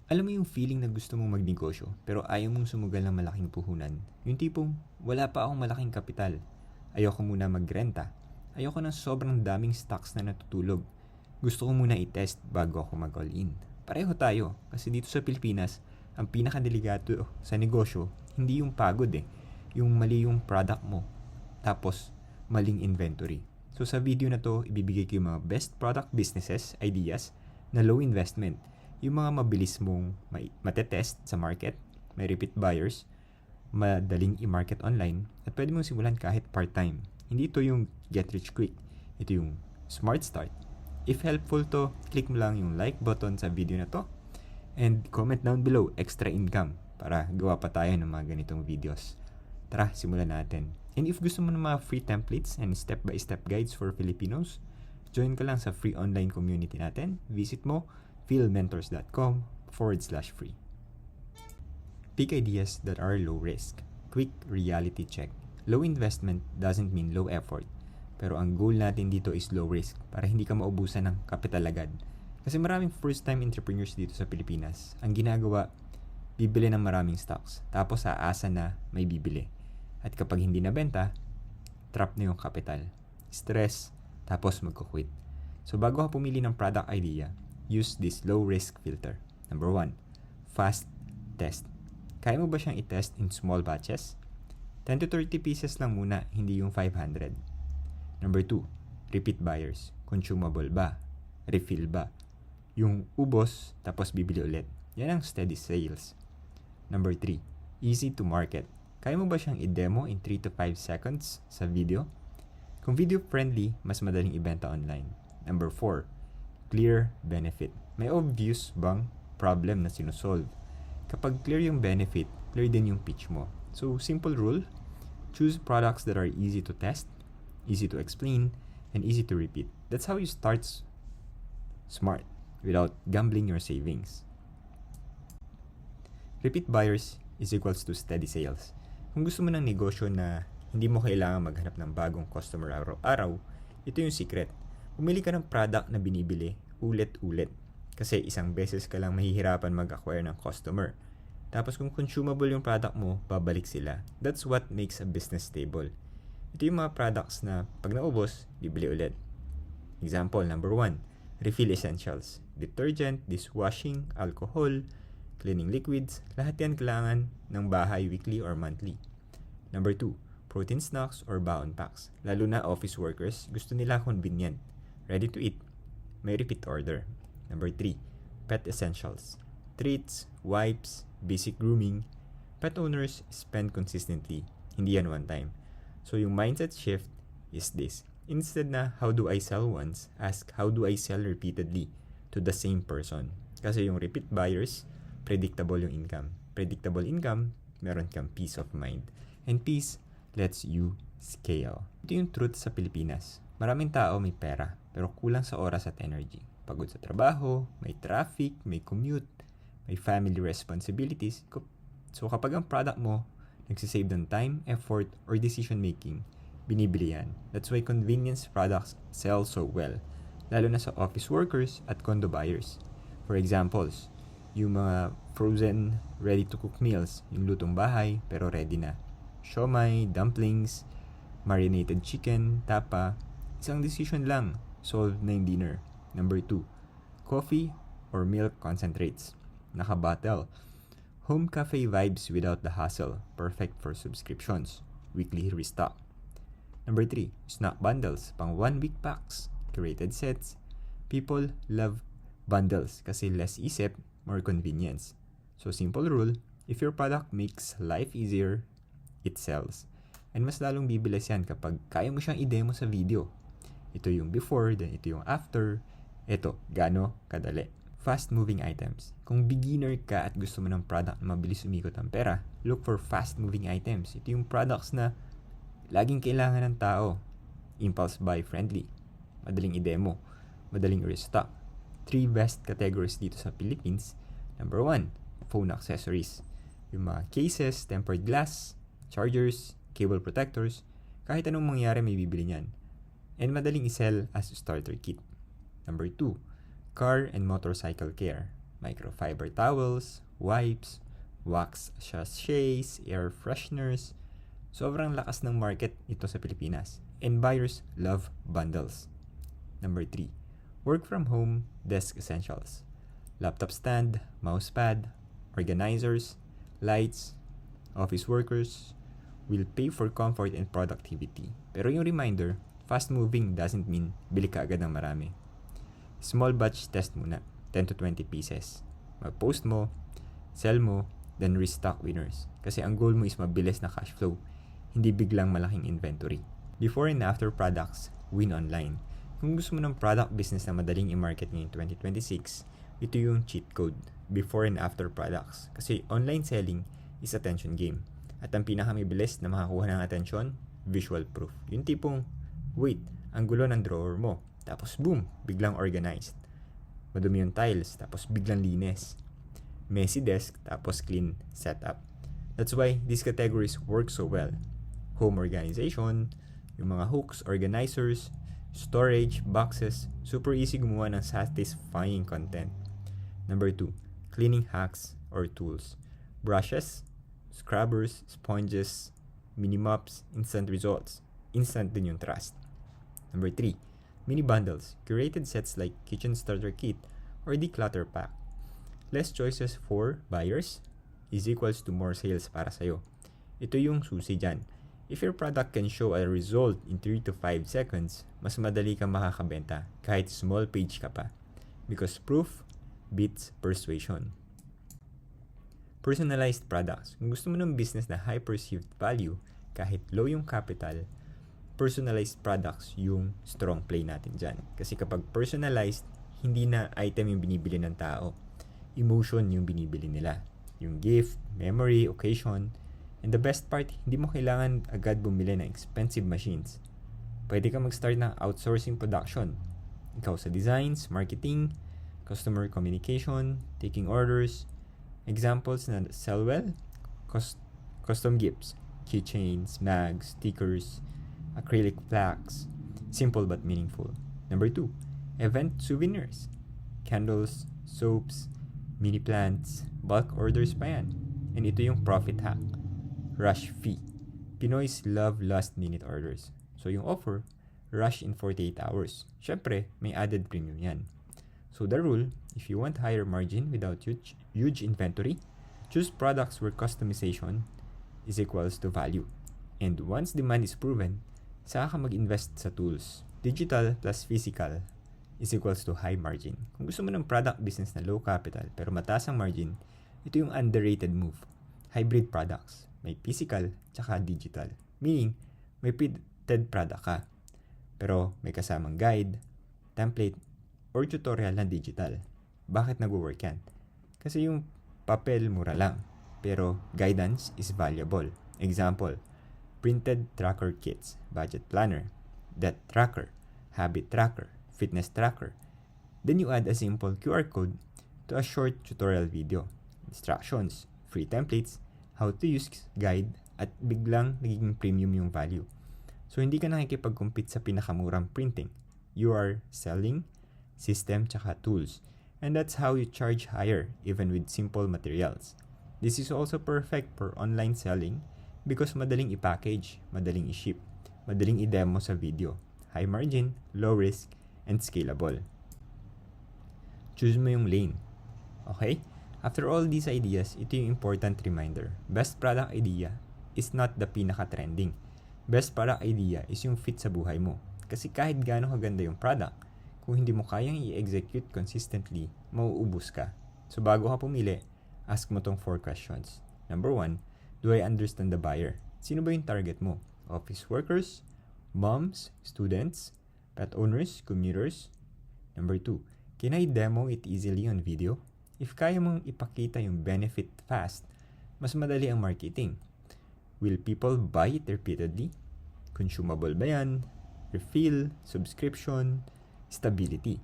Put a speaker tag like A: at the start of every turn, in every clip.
A: Alam mo yung feeling na gusto mong magnegosyo pero ayaw mong sumugal ng malaking puhunan? Yung tipong, wala pa akong malaking kapital. Ayoko muna magrenta. Ayoko ng sobrang daming stocks na natutulog. Gusto ko muna i-test bago ako mag-all-in. Pareho tayo kasi dito sa Pilipinas, ang pinakadelikado sa negosyo, hindi yung pagod yung mali yung product mo. Tapos, maling inventory. So sa video na to, ibibigay ko yung mga best product businesses, ideas, na low investment, yung mga mabilis mong matetest sa market, may repeat buyers, madaling i-market online, at pwede mong simulan kahit part-time. Hindi ito yung get rich quick. Ito yung smart start. If helpful to, click mo lang yung like button sa video na to and comment down below extra income para gawa pa tayo ng mga ganitong videos. Tara, simulan natin. And if gusto mo ng mga free templates and step-by-step guides for Filipinos, join ka lang sa free online community natin. Visit mo philmentors.com/free. Pick ideas that are low risk. Quick reality check. Low investment doesn't mean low effort. Pero ang goal natin dito is low risk para hindi ka maubusan ng kapital agad. Kasi maraming first-time entrepreneurs dito sa Pilipinas. Ang ginagawa, bibili ng maraming stocks. Tapos aasa na may bibili. At kapag hindi nabenta, trap na yung kapital. Stress, tapos magkukwit. So bago ka pumili ng product idea, use this low-risk filter. Number 1, fast test. Kaya mo ba siyang i-test in small batches? 10 to 30 pieces lang muna, hindi yung 500. Number 2, repeat buyers. Consumable ba? Refill ba? Yung ubos, tapos bibili ulit. Yan ang steady sales. Number 3, easy to market. Kaya mo ba siyang i-demo in 3 to 5 seconds sa video? Kung video friendly, mas madaling ibenta online. Number 4, clear benefit. May obvious bang problem na sinusolve? Kapag clear yung benefit, clear din yung pitch mo. So, simple rule, choose products that are easy to test, easy to explain, and easy to repeat. That's how you start smart without gambling your savings. Repeat buyers is equals to steady sales. Kung gusto mo ng negosyo na hindi mo kailangan maghanap ng bagong customer araw-araw, ito yung secret. Pumili ka ng product na binibili ulit-ulit. Kasi isang beses ka lang mahihirapan mag-acquire ng customer. Tapos kung consumable yung product mo, babalik sila. That's what makes a business stable. Ito yung mga products na pag naubos, bibili ulit. Example, number 1, refill essentials. Detergent, dishwashing, alcohol, cleaning liquids, lahat yan kailangan ng bahay weekly or monthly. Number 2, protein snacks or baon packs. Lalo na office workers, gusto nila convenient, ready to eat. May repeat order. Number 3, pet essentials. Treats, wipes, basic grooming. Pet owners spend consistently, hindi yan one time. So yung mindset shift is this. Instead na how do I sell once, ask how do I sell repeatedly to the same person. Kasi yung repeat buyers, predictable yung income. Predictable income, meron kang peace of mind. And peace lets you scale. Ito yung truth sa Pilipinas. Maraming tao may pera, pero kulang sa oras at energy. Pagod sa trabaho, may traffic, may commute, may family responsibilities. So kapag ang product mo nagsisave ng time, effort, or decision making, binibili yan. That's why convenience products sell so well, lalo na sa office workers at condo buyers. For examples, yung mga frozen, ready-to-cook meals, yung lutong bahay, pero ready na. Siomai, dumplings, marinated chicken, tapa, isang decision lang, solve na yung dinner. Number 2, coffee or milk concentrates. Naka-bottle. Home cafe vibes without the hassle. Perfect for subscriptions. Weekly restock. Number 3, snack bundles. Pang 1 week packs. Curated sets. People love bundles kasi less isip, more convenience. So simple rule, if your product makes life easier, it sells. And mas lalong bibilis yan kapag kaya mo siyang i-demo sa video. Ito yung before, then ito yung after. Ito, gaano kadali. Fast-moving items. Kung beginner ka at gusto mo ng product na mabilis umikot ang pera, look for fast-moving items. Ito yung products na laging kailangan ng tao. Impulse buy friendly. Madaling i-demo. Madaling i-restock. 3 best categories dito sa Philippines. Number 1, phone accessories. Yung mga cases, tempered glass, chargers, cable protectors, kahit anong mangyari may bibili niyan. And madaling i-sell as a starter kit. Number 2, car and motorcycle care. microfiber towels, wipes, wax sachets, air fresheners. Sobrang lakas ng market ito sa Pilipinas. And buyers love bundles. Number 3. Work from home desk essentials. Laptop stand, mousepad, organizers, lights, office workers will pay for comfort and productivity. Pero yung reminder, fast moving doesn't mean bili ka agad ng marami. Small batch test muna, 10 to 20 pieces. Mag-post mo, sell mo, then restock winners. Kasi ang goal mo is mabilis na cash flow, hindi biglang malaking inventory. Before and after products, win online. Kung gusto mo ng product business na madaling i-market ngayong 2026, ito yung cheat code, before and after products. Kasi online selling is attention game. At ang pinakamabilis na makakuha ng attention, visual proof. Yung tipong, wait, ang gulo ng drawer mo. Tapos boom, biglang organized. Madumi yung tiles, tapos biglang linis. Messy desk, tapos clean setup. That's why these categories work so well. Home organization, yung mga hooks, organizers, storage, boxes, super easy gumawa ng satisfying content. Number 2, cleaning hacks or tools. Brushes, scrubbers, sponges, mini mops, instant results. Instant din yung trust. Number 3, mini bundles. Curated sets like kitchen starter kit or declutter pack. Less choices for buyers is equals to more sales para sa'yo. Ito yung susi dyan. If your product can show a result in 3 to 5 seconds, mas madali kang makakabenta kahit small page ka pa. Because proof beats persuasion. Personalized products. Kung gusto mo ng business na high perceived value, kahit low yung capital, personalized products yung strong play natin dyan. Kasi kapag personalized, hindi na item yung binibili ng tao. Emotion yung binibili nila. Yung gift, memory, occasion. And the best part, hindi mo kailangan agad bumili ng expensive machines. Pwede ka mag-start ng outsourcing production. Ikaw sa designs, marketing, customer communication, taking orders. Examples na sell well, custom gifts, keychains, mags, stickers, acrylic plaques. Simple but meaningful. Number 2, event souvenirs. Candles, soaps, mini plants, bulk orders pa yan. And ito yung profit hack. Rush fee. Pinoys love last-minute orders. So yung offer, rush in 48 hours. Syempre, may added premium yan. So the rule, if you want higher margin without huge inventory, choose products where customization is equals to value. And once demand is proven, saka ka mag-invest sa tools. Digital plus physical is equals to high margin. Kung gusto mo ng product business na low capital pero mataas ang margin, ito yung underrated move. Hybrid products. May physical tsaka digital. Meaning, may printed product ka. Pero may kasamang guide, template, or tutorial na digital. Bakit nag-work yan? Kasi yung papel mura lang, pero guidance is valuable. Example, printed tracker kits, budget planner, debt tracker, habit tracker, fitness tracker. Then you add a simple QR code to a short tutorial video. Instructions, free templates, how to use guide, at biglang nagiging premium yung value. So hindi ka nakikipag-compete sa pinakamurang printing. You are selling system tsaka tools. And that's how you charge higher even with simple materials. This is also perfect for online selling because madaling i-package, madaling i-ship, madaling i-demo sa video. High margin, low risk, and scalable. Choose mo yung lane. Okay? After all these ideas, ito yung important reminder. Best product idea is not the pinaka-trending. Best product idea is yung fit sa buhay mo. Kasi kahit gaano kaganda yung product, kung hindi mo kayang i-execute consistently, mauubos ka. So bago ka pumili, ask mo tong 4 questions. Number 1, do I understand the buyer? Sino ba yung target mo? Office workers, moms, students, pet owners, commuters? Number 2, can I demo it easily on video? If kaya mong ipakita yung benefit fast, mas madali ang marketing. Will people buy it repeatedly? Consumable ba yan? Refill, subscription, stability.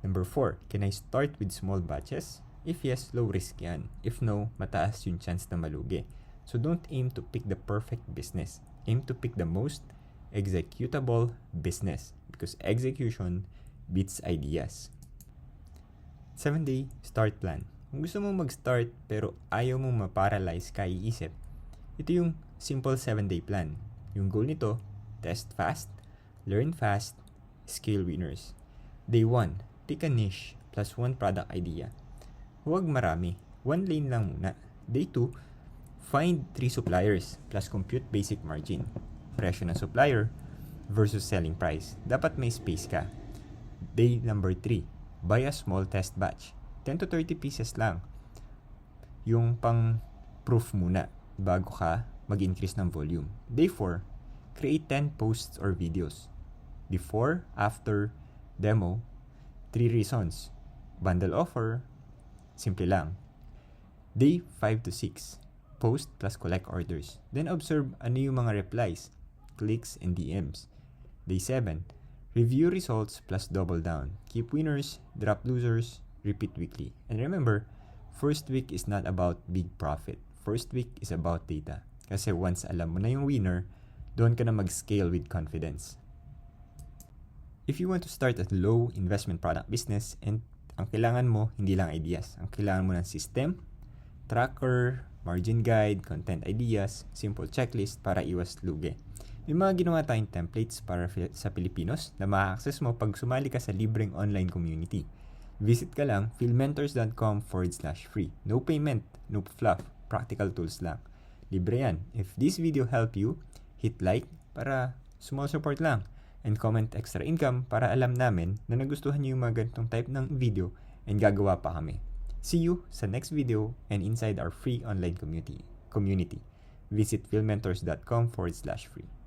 A: Number 4, can I start with small batches? If yes, low risk yan. If no, mataas yung chance na malugi. So don't aim to pick the perfect business. Aim to pick the most executable business because execution beats ideas. 7-day start plan. Kung gusto mong mag-start pero ayaw mong ma-paralyze ka iisip, ito yung simple 7-day plan. Yung goal nito, test fast, learn fast, scale winners. Day 1, pick a niche plus 1 product idea. Huwag marami, 1 lane lang muna. Day 2, find 3 suppliers plus compute basic margin. Presyo ng supplier versus selling price. Dapat may space ka. Day number 3, buy a small test batch. 10 to 30 pieces lang. Yung pang proof muna bago ka mag-increase ng volume. Day 4, create 10 posts or videos. Before, after, demo, 3 reasons. Bundle offer, simple lang. Day 5 to 6, post plus collect orders. Then observe ano yung mga replies, clicks, and DMs. Day 7, review results plus double down. Keep winners, drop losers, repeat weekly. And remember, first week is not about big profit. First week is about data. Kasi once alam mo na yung winner, doon ka na mag-scale with confidence. If you want to start a low investment product business, and ang kailangan mo, hindi lang ideas. Ang kailangan mo ng system, tracker, margin guide, content ideas, simple checklist para iwas lugi. May mga ginawa tayong templates para sa Pilipinos na ma-access mo pag sumali ka sa libreng online community. Visit ka lang philmentors.com/free. No payment, no fluff, practical tools lang. Libre yan. If this video helped you, hit like para small support lang. And comment extra income para alam namin na nagustuhan niyo yung mga ganitong type ng video and gagawa pa kami. See you sa next video and inside our free online community. Visit philmentors.com/free.